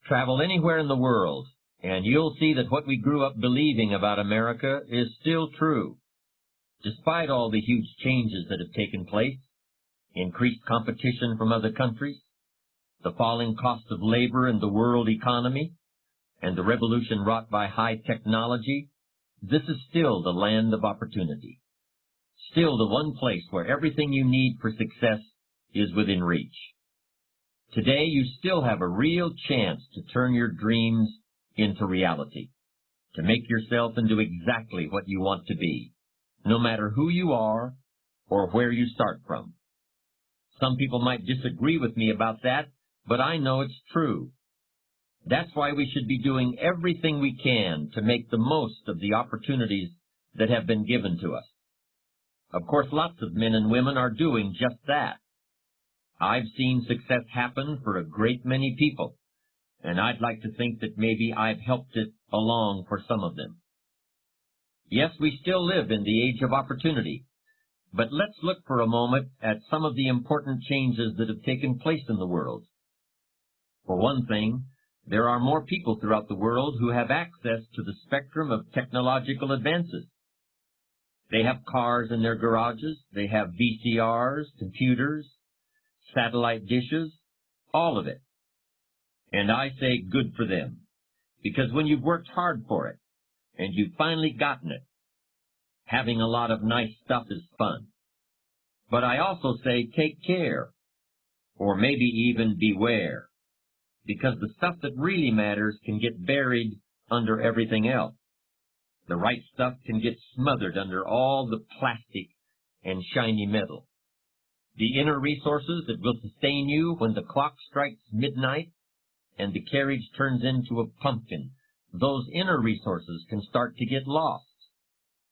Travel anywhere in the world, and you'll see that what we grew up believing about America is still true. Despite all the huge changes that have taken place, increased competition from other countries, the falling cost of labor in the world economy, and the revolution wrought by high technology, this is still the land of opportunity. Still the one place where everything you need for success is within reach. Today you still have a real chance to turn your dreams into reality, to make yourself into exactly what you want to be, no matter who you are or where you start from. Some people might disagree with me about that, but I know it's true. That's why we should be doing everything we can to make the most of the opportunities that have been given to us. Of course, lots of men and women are doing just that. I've seen success happen for a great many people, and I'd like to think that maybe I've helped it along for some of them. Yes, we still live in the age of opportunity, but let's look for a moment at some of the important changes that have taken place in the world. For one thing, there are more people throughout the world who have access to the spectrum of technological advances. They have cars in their garages, they have VCRs, computers, satellite dishes, all of it. And I say good for them, because when you've worked hard for it, and you've finally gotten it, having a lot of nice stuff is fun. But I also say take care, or maybe even beware, because the stuff that really matters can get buried under everything else. The right stuff can get smothered under all the plastic and shiny metal. The inner resources that will sustain you when the clock strikes midnight and the carriage turns into a pumpkin, those inner resources can start to get lost.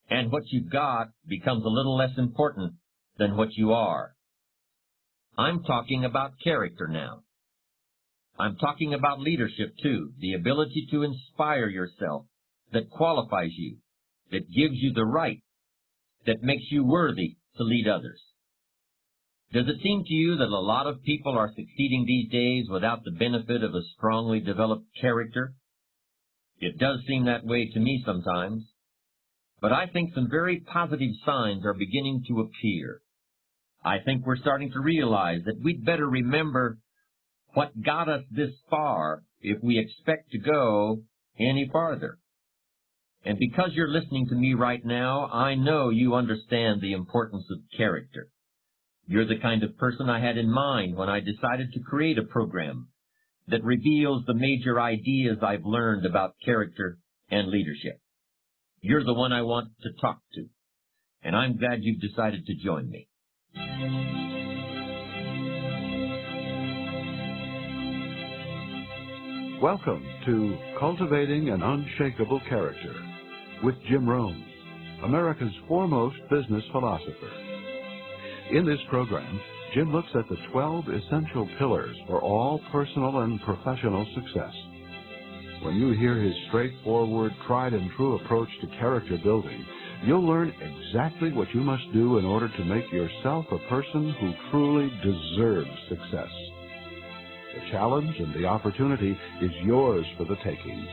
And what you've got becomes a little less important than what you are. I'm talking about character now. I'm talking about leadership too, the ability to inspire yourself, that qualifies you, that gives you the right, that makes you worthy to lead others. Does it seem to you that a lot of people are succeeding these days without the benefit of a strongly developed character? It does seem that way to me sometimes. But I think some very positive signs are beginning to appear. I think we're starting to realize that we'd better remember what got us this far if we expect to go any farther. And because you're listening to me right now, I know you understand the importance of character. You're the kind of person I had in mind when I decided to create a program that reveals the major ideas I've learned about character and leadership. You're the one I want to talk to, and I'm glad you've decided to join me. Welcome to Cultivating an Unshakable Character with Jim Rohn, America's foremost business philosopher. In this program, Jim looks at the 12 essential pillars for all personal and professional success. When you hear his straightforward, tried-and-true approach to character building, you'll learn exactly what you must do in order to make yourself a person who truly deserves success. The challenge and the opportunity is yours for the taking,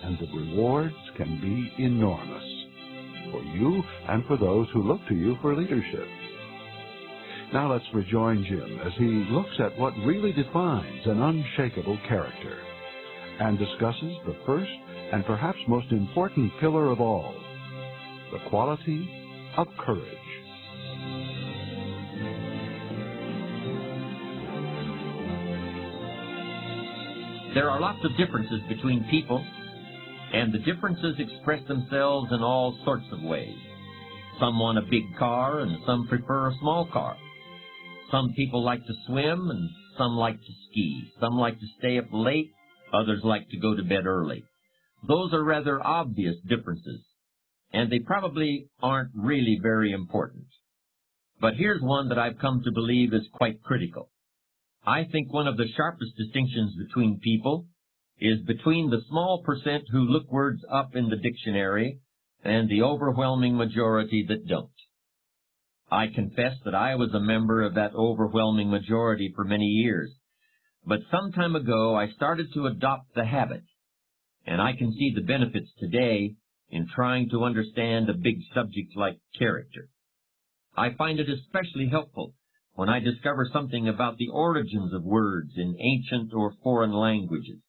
and the rewards can be enormous for you and for those who look to you for leadership. Now let's rejoin Jim as he looks at what really defines an unshakable character and discusses the first and perhaps most important pillar of all, the quality of courage. There are lots of differences between people, and the differences express themselves in all sorts of ways. Some want a big car, and some prefer a small car. Some people like to swim, and some like to ski. Some like to stay up late, others like to go to bed early. Those are rather obvious differences, and they probably aren't really very important. But here's one that I've come to believe is quite critical. I think one of the sharpest distinctions between people is between the small percent who look words up in the dictionary and the overwhelming majority that don't. I confess that I was a member of that overwhelming majority for many years, But some time ago I started to adopt the habit, and I can see the benefits today in trying to understand a big subject like character. I find it especially helpful when I discover something about the origins of words in ancient or foreign languages.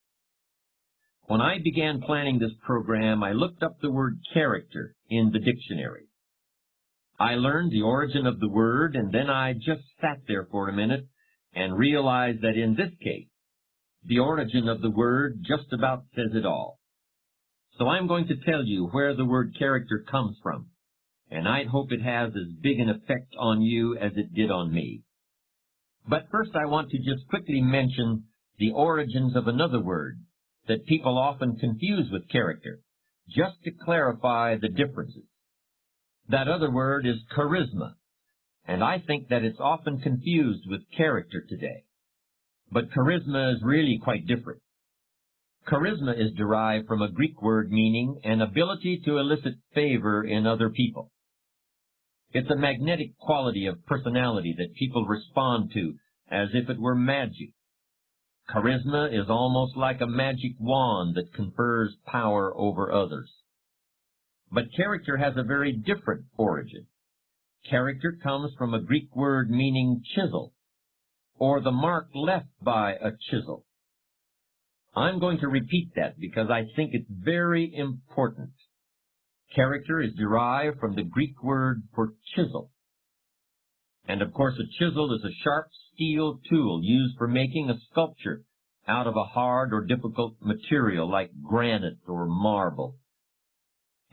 When I began planning this program, I looked up the word character in the dictionary. I learned the origin of the word, and then I just sat there for a minute and realized that in this case, the origin of the word just about says it all. So I'm going to tell you where the word character comes from, and I'd hope it has as big an effect on you as it did on me. But first I want to just quickly mention the origins of another word that people often confuse with character, just to clarify the differences. That other word is charisma, and I think that it's often confused with character today. But charisma is really quite different. Charisma is derived from a Greek word meaning an ability to elicit favor in other people. It's a magnetic quality of personality that people respond to as if it were magic. Charisma is almost like a magic wand that confers power over others. But character has a very different origin. Character comes from a Greek word meaning chisel, or the mark left by a chisel. I'm going to repeat that because I think it's very important. Character is derived from the Greek word for chisel. And of course a chisel is a sharp steel tool used for making a sculpture out of a hard or difficult material like granite or marble.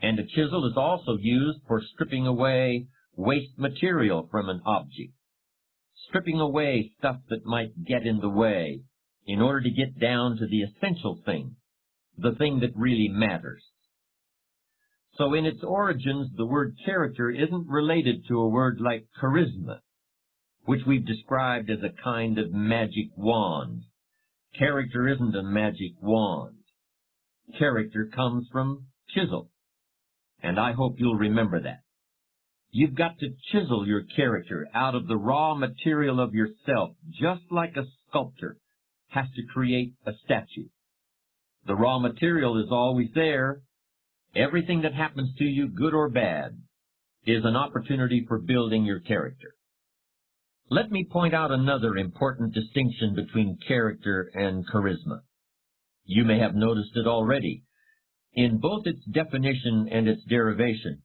And a chisel is also used for stripping away waste material from an object, stripping away stuff that might get in the way in order to get down to the essential thing, the thing that really matters. So in its origins, the word character isn't related to a word like charisma, which we've described as a kind of magic wand. Character isn't a magic wand. Character comes from chisel. And I hope you'll remember that. You've got to chisel your character out of the raw material of yourself, just like a sculptor has to create a statue. The raw material is always there. Everything that happens to you, good or bad, is an opportunity for building your character. Let me point out another important distinction between character and charisma. You may have noticed it already. In both its definition and its derivation,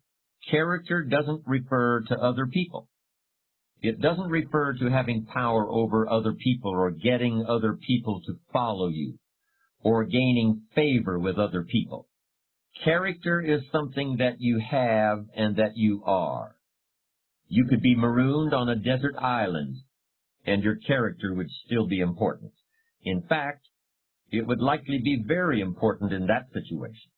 character doesn't refer to other people. It doesn't refer to having power over other people or getting other people to follow you or gaining favor with other people. Character is something that you have and that you are. You could be marooned on a desert island and your character would still be important. In fact, it would likely be very important in that situation.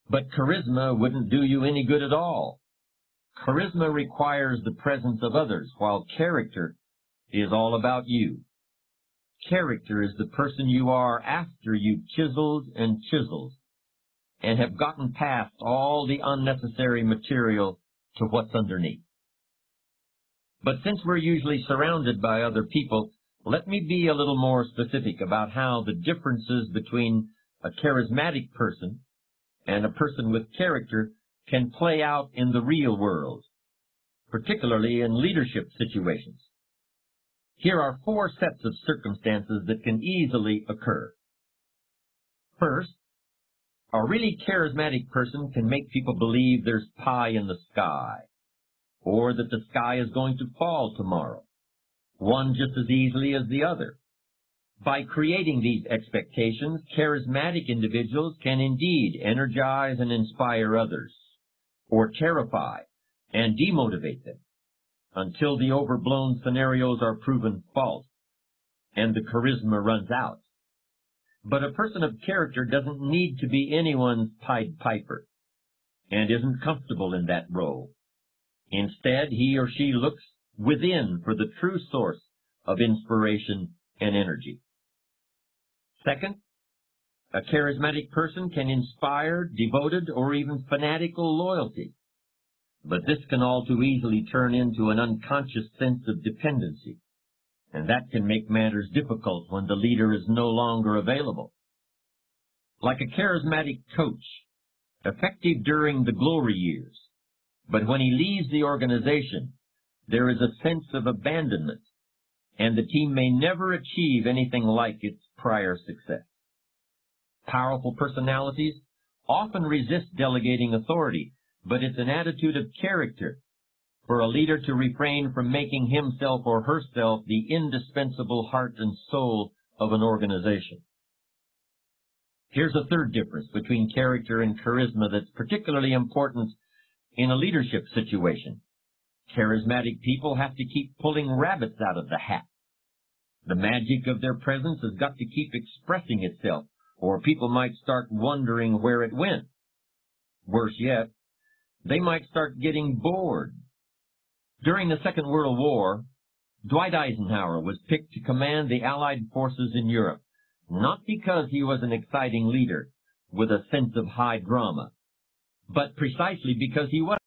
But charisma wouldn't do you any good at all. Charisma requires the presence of others, while character is all about you. Character is the person you are after you've chiseled and chiseled, and have gotten past all the unnecessary material to what's underneath. But since we're usually surrounded by other people, let me be a little more specific about how the differences between a charismatic person and a person with character can play out in the real world, particularly in leadership situations. Here are 4 sets of circumstances that can easily occur. First, a really charismatic person can make people believe there's pie in the sky, or that the sky is going to fall tomorrow, one just as easily as the other. By creating these expectations, charismatic individuals can indeed energize and inspire others, or terrify and demotivate them, until the overblown scenarios are proven false and the charisma runs out. But a person of character doesn't need to be anyone's Pied Piper, and isn't comfortable in that role. Instead, he or she looks within for the true source of inspiration and energy. Second, a charismatic person can inspire devoted or even fanatical loyalty, but this can all too easily turn into an unconscious sense of dependency, and that can make matters difficult when the leader is no longer available. Like a charismatic coach, effective during the glory years, but when he leaves the organization, there is a sense of abandonment, and the team may never achieve anything like its prior success. Powerful personalities often resist delegating authority, but it's an attitude of character for a leader to refrain from making himself or herself the indispensable heart and soul of an organization. Here's a third difference between character and charisma that's particularly important in a leadership situation. Charismatic people have to keep pulling rabbits out of the hat. The magic of their presence has got to keep expressing itself, or people might start wondering where it went. Worse yet, they might start getting bored. During the Second World War, Dwight Eisenhower was picked to command the Allied forces in Europe, not because he was an exciting leader with a sense of high drama, but precisely because he was